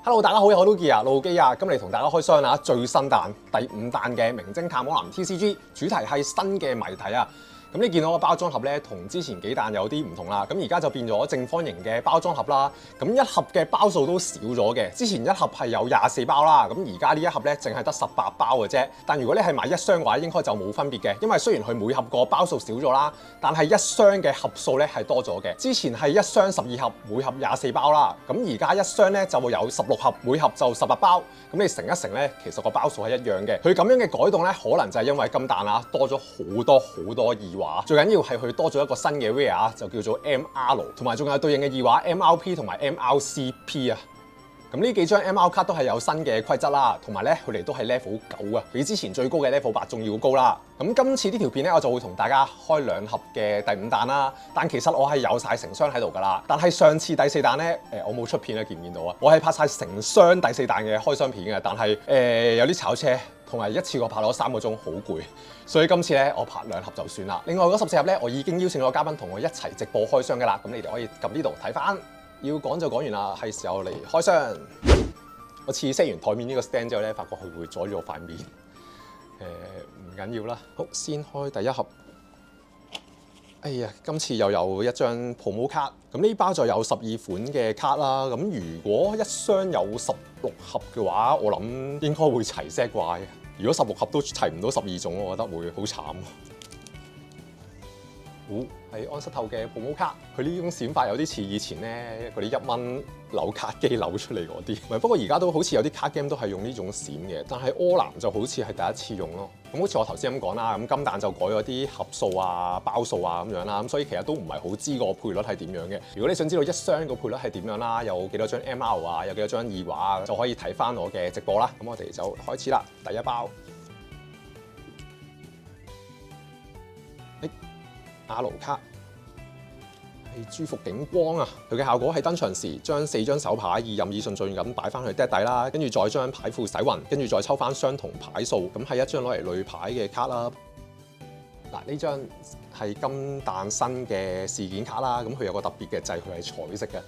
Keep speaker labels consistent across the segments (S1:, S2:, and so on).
S1: Hello， 大家好，我係老基啊，老基啊，今日嚟同大家開箱啊，最新彈第5彈嘅名偵探柯南 TCG， 主題係新嘅謎題啊。咁你見到個包裝盒咧，同之前幾彈有啲唔同啦。咁而家就變咗正方形嘅包裝盒啦。咁一盒嘅包數都少咗嘅。之前一盒係有24包啦，咁而家呢一盒咧淨係得18包嘅啫。但如果你係買一箱嘅話，應該就冇分別嘅，因為雖然佢每盒個包數少咗啦，但係一箱嘅盒數咧係多咗嘅。之前係一箱12盒，每盒24包啦。咁而家一箱咧就會有16盒，每盒就18包。咁你乘一乘咧，其實個包數係一樣嘅。佢咁樣嘅改動咧，可能就係因為金彈啊多咗好多異畫，最緊要係佢多咗一個新嘅 rare 就叫做 MR， 同埋仲有對應嘅異畫 MRP 同埋 MRCP 啊。咁呢幾張 MR 卡都係有新嘅規則啦，同埋咧佢哋都係 level 9啊，比之前最高嘅 level 8仲要高啦。咁今次呢條片咧，我就會同大家開2盒嘅第5彈啦。但其實我係有晒成箱喺度㗎啦。但係上次第4彈咧，我冇出片咧，見唔見到啊？我係拍晒成箱第4彈嘅開箱片嘅，但係有啲炒車。同埋一次過拍咗3個鐘，好攰，所以今次咧我拍2盒就算啦。另外嗰14盒咧，我已經邀請咗嘉賓同我一齊直播開箱㗎啦。咁你哋可以撳呢度睇翻。要講就講完啦，係時候嚟開箱。我次 set 完台面呢個 stand 之後咧，發覺佢會阻住我塊面。唔緊要啦。好，先開第1盒。哎呀，今次又有一張 promo 卡，咁呢包就有12款嘅卡啦。咁如果一箱有16盒嘅話，我諗應該會齊 set 啩。如果16盒都齊唔到12種，我覺得會好慘。係安室透嘅 promo 卡，佢呢種閃法有啲似以前咧嗰啲1蚊扭卡機扭出嚟嗰啲。不過而家都好似有啲卡 game 都係用呢種閃嘅，但係柯南就好似係第一次用咯。咁好似我頭先咁講啦，咁金彈就改咗啲盒數啊、包數啊咁樣啦，咁所以其實都唔係好知個配率係點樣嘅。如果你想知道一箱個配率係點樣啦，有幾多張 MR 啊，有幾多張異畫啊，就可以睇翻我嘅直播啦。咁我哋就開始啦，第1包。R 卡係朱伏景光啊！佢嘅效果係登場時將4張手牌以任意順序咁擺翻去 deck 底啦，跟住再將牌庫洗勻，跟住再抽翻相同牌數，咁係一張攞嚟濾牌嘅卡啦。嗱，呢張係金彈新嘅事件卡啦，咁佢有個特別嘅就係佢係彩色嘅，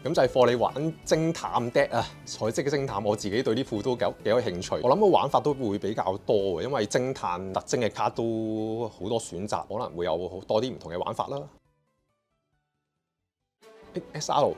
S1: 咁就係課你玩偵探 deck 啊，彩色嘅偵探，我自己對呢副都幾有興趣。我諗個玩法都會比較多嘅，因為偵探特徵嘅卡都好多選擇，可能會有多啲唔同嘅玩法啦。XR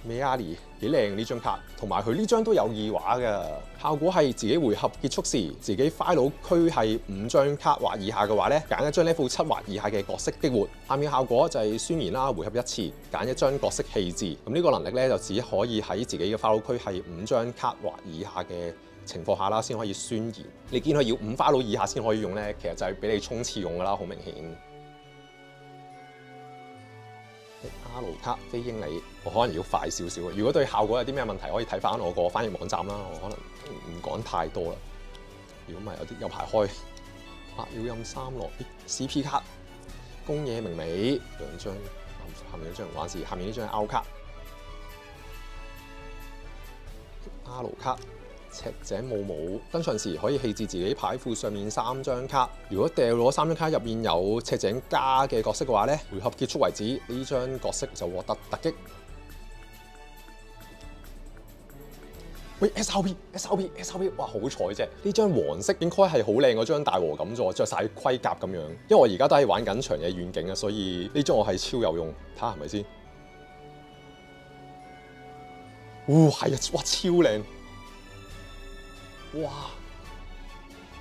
S1: Meali 幾靚呢張卡，同埋佢呢張都有異畫嘅效果，係自己回合結束時，自己 file 區係5張卡或以下嘅話咧，揀一張 level 7或以下嘅角色激活。下面效果就係宣言啦，回合1次，揀一張角色棄置。咁呢個能力咧就只可以喺自己嘅 file 區係5張卡或以下嘅情況下啦，先可以宣言。你見佢要5 file 以下先可以用咧，其實就係俾你衝刺用噶啦，好明顯。R 卡飛英里，我可能要快少少。如果對效果有啲咩問題，可以睇翻我個翻譯網站啦。我可能唔講太多啦。如果唔係有排開。白鳥任三郎 CP 卡，宮野明美2張，下面呢張還是下面呢張 R 卡 ？R 卡。赤井武武登場時可以棄置自己牌庫上面3張卡。如果掉咗3張卡入面有赤井加嘅角色嘅話咧，回合結束為止，呢張角色就獲得突擊。喂 SRP， 哇好彩啫！呢張黃色應該係好靚嗰張大和咁啫，着晒盔甲咁樣。因為我而家都係玩緊長野遠景啊，所以呢張我係超有用。睇下係咪先？係啊，哇超靚！哇！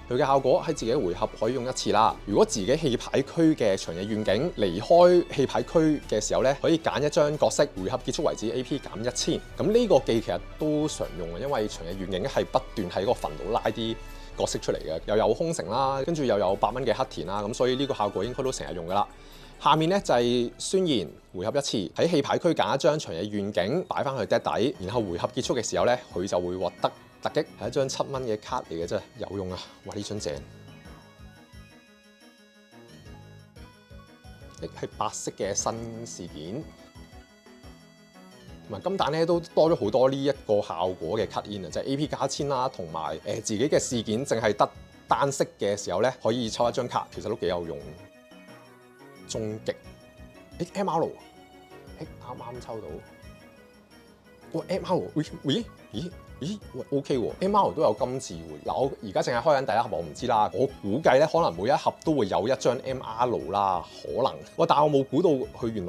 S1: 佢嘅效果喺自己回合可以用1次啦。如果自己棄牌區嘅長野遠景離開棄牌區嘅時候咧，可以揀一張角色，回合結束為止 AP 減1000。咁呢個技其實都常用嘅，因為長野遠景係不斷喺個墳度拉啲角色出嚟嘅，又有空城啦，跟住又有8蚊嘅黑田啦，咁所以呢個效果應該都成日用噶啦。下面咧就係宣言，回合1次喺棄牌區揀一張長野遠景擺翻去 deck 底，然後回合結束嘅時候咧，佢就會獲得突擊，係一張7蚊嘅卡嚟嘅啫，有用啊！哇，呢張正，係白色嘅新事件，同埋金彈咧都多咗好多呢一個效果嘅 cut in 啊，就係 AP 加1000啦，同埋自己嘅事件淨係得單色嘅時候咧，可以抽一張卡，其實都幾有用。終極，MR，啱啱抽到。喂 MR 咦喂 OK 喎 ，MR 都有金字喎。嗱，我而家淨係開緊第一盒，我唔知啦。我估計咧，可能每一盒都會有一張 MR 啦，可能。喂，但係我冇估到佢原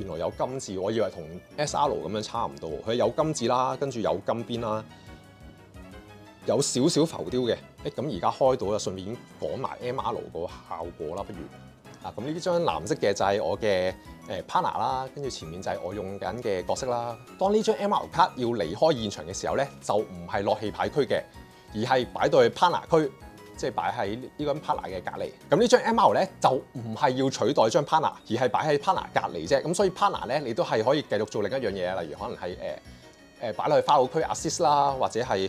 S1: 來有金字，我以為同 SR 咁樣差唔多。佢有金字啦，跟住有金邊啦，有少少浮雕嘅。咁而家開到就順便講埋 MR 個效果啦，不如。咁呢張藍色嘅就係我嘅partner啦，跟住前面就係我用緊嘅角色啦。當呢張 MR 卡要離開現場嘅時候咧，就唔係落棄牌區嘅，而係擺到去 partner 區，即係擺喺呢個 partner 嘅隔離。咁呢張 MR 咧就唔係要取代張 partner，而係擺喺 partner 隔離啫。咁所以 partner 咧你都係可以繼續做另一樣嘢，例如可能係擺落去花路區 assist 啦，或者係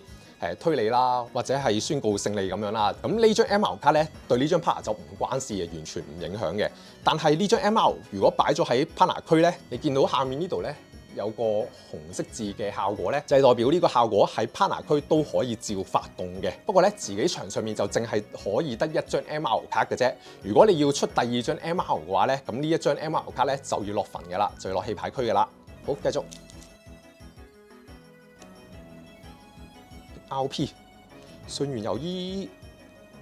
S1: 推理啦，或者係宣告勝利咁樣啦。咁呢張 MR 卡咧對呢張 partner 就唔關事嘅，完全唔影響嘅。但係呢張 MR 如果擺咗喺 partner 區咧，你見到下面呢度咧有個紅色字嘅效果咧，就係代表呢個效果喺 partner 區都可以照發動嘅。不過咧自己場上面就淨係可以得一張 MR 卡嘅啫。如果你要出第二張 MR 嘅話咧，咁呢一張 MR 卡咧就要落墳嘅啦，就要落棄牌區嘅啦。好，繼續。RP 信源由衣，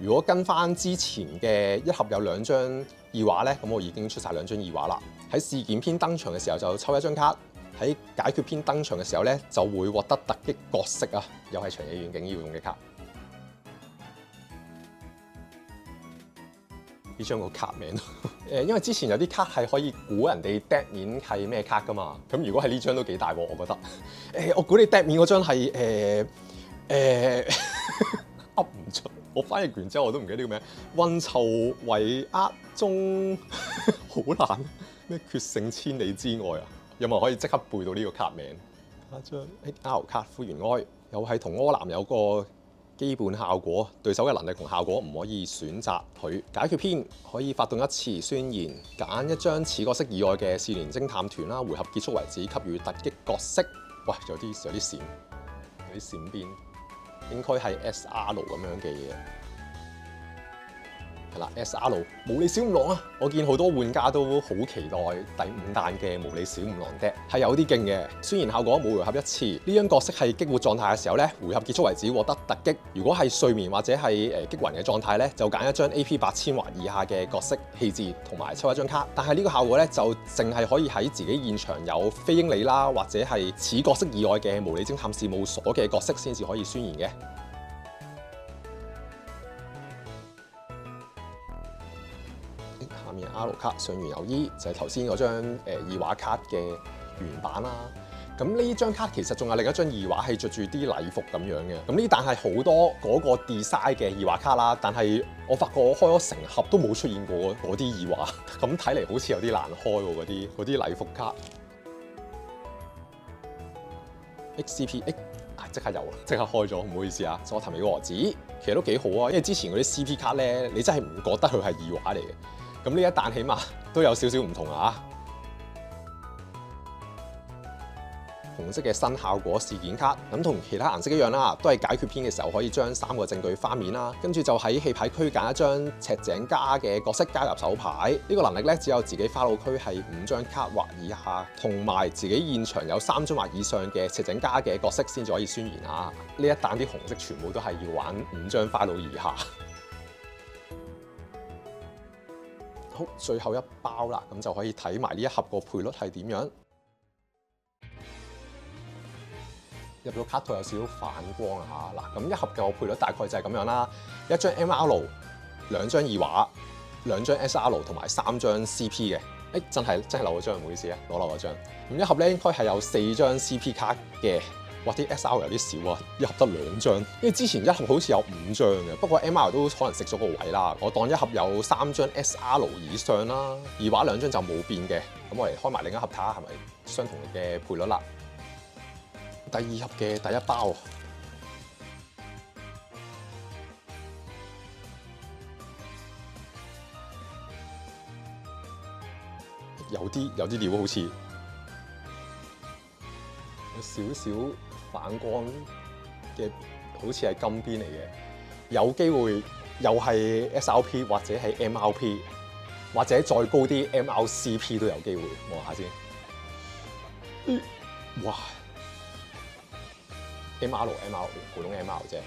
S1: 如果跟翻之前嘅一盒有2張二畫咧，咁我已經出晒2張二畫啦。喺事件篇登場嘅時候就抽1張卡，喺解決篇登場嘅時候咧就會獲得突擊角色啊，又係長野遠景要用嘅卡。呢張個卡名因為之前有啲卡係可以估人哋 deck 面係咩卡噶嘛，咁如果係呢張都幾大鑊，我覺得。我估你 deck 面嗰張係噏唔出，我翻譯完之後我都唔記得呢個名。運籌帷幄中好難，咩決勝千里之外啊？有冇人可以即刻背到呢個卡名？下張 R 卡灰原哀，又係同柯南有個基本效果，對手嘅能力同效果唔可以選擇佢。解決篇可以發動一次宣言，揀一張此角色以外嘅少年偵探團啦，回合結束為止給予突擊角色。喂，有啲閃，有啲閃邊。應該係 SR 咁樣嘅嘢，係啦 SR 無理小五郎啊！我見好多玩家都好期待第5彈嘅無理小五郎 deck，係有啲勁嘅。雖然效果每回合1次，呢張角色係激活狀態嘅時候咧，回合結束為止獲得突擊。如果係睡眠或者係擊暈嘅狀態咧，就揀一張 AP 8000或以下嘅角色棄置，同埋抽1張卡。但係呢個效果咧就淨係可以喺自己現場有非英里啦，或者係此角色以外嘅無理偵探事務所嘅角色先至可以宣言嘅。下面 R 卡上元有衣就係頭先嗰張二畫卡嘅原版啦。咁呢張卡其實仲有另一張二畫係着住啲禮服咁樣嘅。咁呢但係好多嗰個 design 嘅二畫卡啦，但係我發覺我開咗成盒都冇出現過嗰啲二畫，咁睇嚟好似有啲難開喎嗰啲禮服卡。XCP 即刻有啦，即刻開咗，唔好意思啊。佐藤美和子其實都幾好啊，因為之前嗰啲 CP 卡咧，你真係唔覺得佢係二畫嚟嘅。咁呢一彈起碼都有少少唔同啊！紅色嘅新效果事件卡，咁同其他顏色一樣啦，都係解決篇嘅時候可以將3個證據翻面啦，跟住就喺棄牌區揀一張赤井家嘅角色加入手牌。呢個能力咧只有自己花路區係5張卡或以下，同埋自己現場有3張或以上嘅赤井家嘅角色先至可以宣言啊！呢一彈啲紅色全部都係要玩5張花路以下。好，最後一包啦，咁就可以睇埋呢一盒個賠率係點樣。入咗卡套有少少反光啊嚇，嗱咁一盒嘅個賠率大概就係咁樣啦，一張 MR、2張二畫、2張 SR 同埋3張 CP 嘅。真係漏咗張，唔好意思啊，攞漏咗張。咁一盒咧應該係有4張 CP 卡嘅。哇！啲 SR 有啲少啊，一盒得2張，因為之前一盒好似有5張嘅，不過 MR 都可能食咗個位啦。我當一盒有3張 SR 以上啦，二畫2張就冇變嘅。咁我嚟開埋另一盒睇下係咪相同嘅賠率啦。第二盒嘅第一包，有啲料好似有少少反光嘅，好似係金邊嚟嘅，有機會又係 SRP 或者係 MRP， 或者再高啲 MRCP 都有機會，望下先。哇！ MR 普通 MR 啫。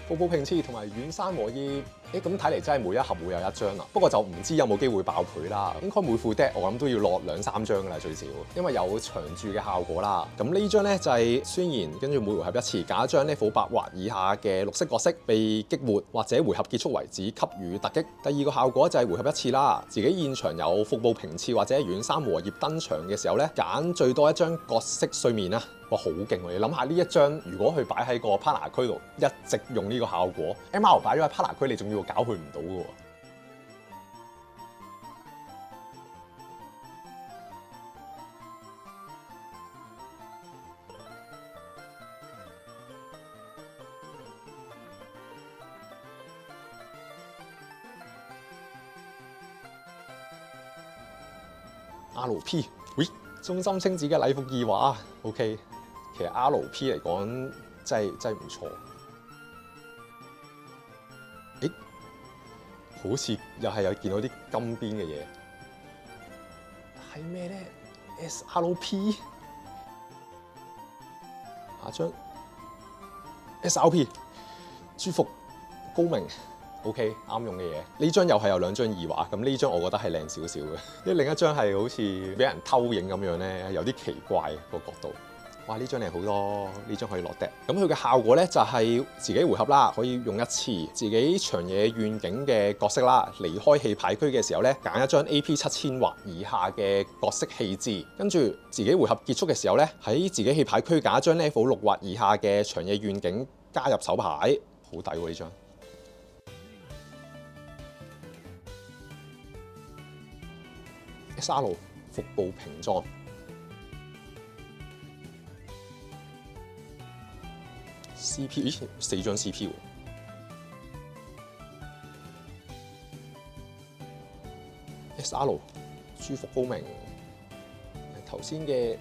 S1: 瀑布平次同埋遠山和葉，咁睇嚟真係每一盒會有一張啦。不過就唔知有冇機會爆倍啦。應該每副 deck 我諗都要落2、3張㗎啦最少，因為有長駐嘅效果啦。咁呢張咧就係宣言，跟住每回合一次揀一張 level 8或以下嘅綠色角色被激活或者回合結束為止給予突擊。第二個效果就係回合一次啦，自己現場有瀑布平次或者遠山和葉登場嘅時候咧，揀最多一張角色睡眠啊！哇，好勁喎！你諗下呢一張，如果佢擺喺個 partner 區度，一直用呢個效果 ，MR 擺咗喺 partner 區，你仲要搞佢唔到嘅喎。RP， 喂，中心星子嘅禮服2畫 ，OK。其實 RP 嚟講真係唔錯。好似又係有見到啲金邊嘅嘢，係咩咧 ？SRP 下張 SRP 朱服高明 ，OK 啱用嘅嘢。呢張又係有2張2畫，咁呢張我覺得係靚少少嘅。另一張係好似俾人偷影咁樣咧，有啲奇怪個角度。哇！呢張靚好多，呢張可以落deck。咁佢嘅效果咧就係自己回合啦，可以用一次。自己長野願景嘅角色啦，離開棄牌區嘅時候咧，揀一張 AP 7000或以下嘅角色棄置。跟住自己回合結束嘅時候咧，喺自己棄牌區揀一張 level 6或以下嘅長野願景加入手牌，好抵喎呢張。SR 服部平裝。CP 咦，4張 CP 喎。SR 朱服高明，頭先嗰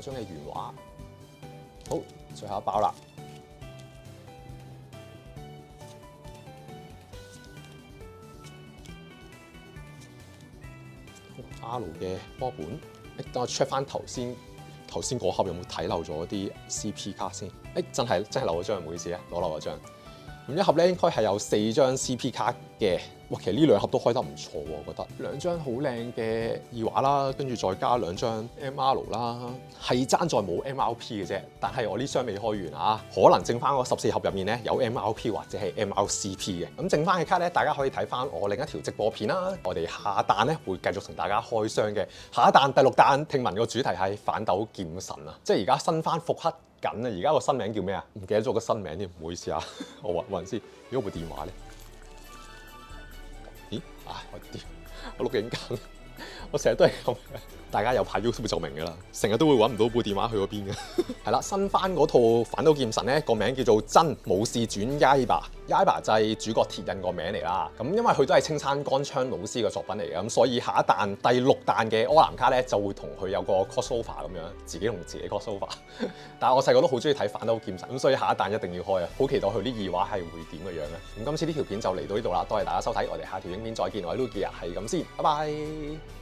S1: 張嘅原畫。好，最後一包啦。R 嘅波本，等我 check 翻頭先嗰盒有冇睇漏咗啲 CP 卡先？真係漏咗張，唔好意思啊，攞漏咗張。咁一盒咧應該係有4張 CP 卡嘅。哇，其實呢2盒都開得唔錯喎，我覺得。2張好靚嘅2畫啦，跟住再加2張 MR 啦，係爭在冇 MRP 嘅啫。但係我呢箱未開完啊，可能剩翻嗰14盒入面咧有 MRP 或者係 MRCP 嘅。咁剩翻嘅卡咧，大家可以睇翻我另一條直播片啦。我哋下一彈咧會繼續同大家開箱嘅。下一彈第6彈，聽聞個主題係反斗劍神啊，即係而家新翻復刻緊啊！而家個新名叫咩啊？唔記得咗個新名添，唔好意思啊。我揾先，如果部電話咧。咦？我錄影緊，我成日都係咁。大家有拍 YouTube 就明㗎啦，成日都會揾唔到部電話去嗰邊嘅。係啦，新翻嗰套反斗劍神咧，個名叫做真武士傳 Yaiba 就係主角鐵印個名嚟啦。咁因為佢都係青山剛昌老師嘅作品嚟嘅，咁所以下一彈第6彈嘅柯南卡咧就會同佢有個 crossover 咁樣，自己同自己 crossover。但係我細個都好中意睇反斗劍神，咁所以下一彈一定要開啊！好期待佢啲2畫係會點嘅樣咧。咁今次呢條片就嚟到呢度啦，多謝大家收睇，我哋下條影片再見，我係 Lugia，係咁先，拜拜。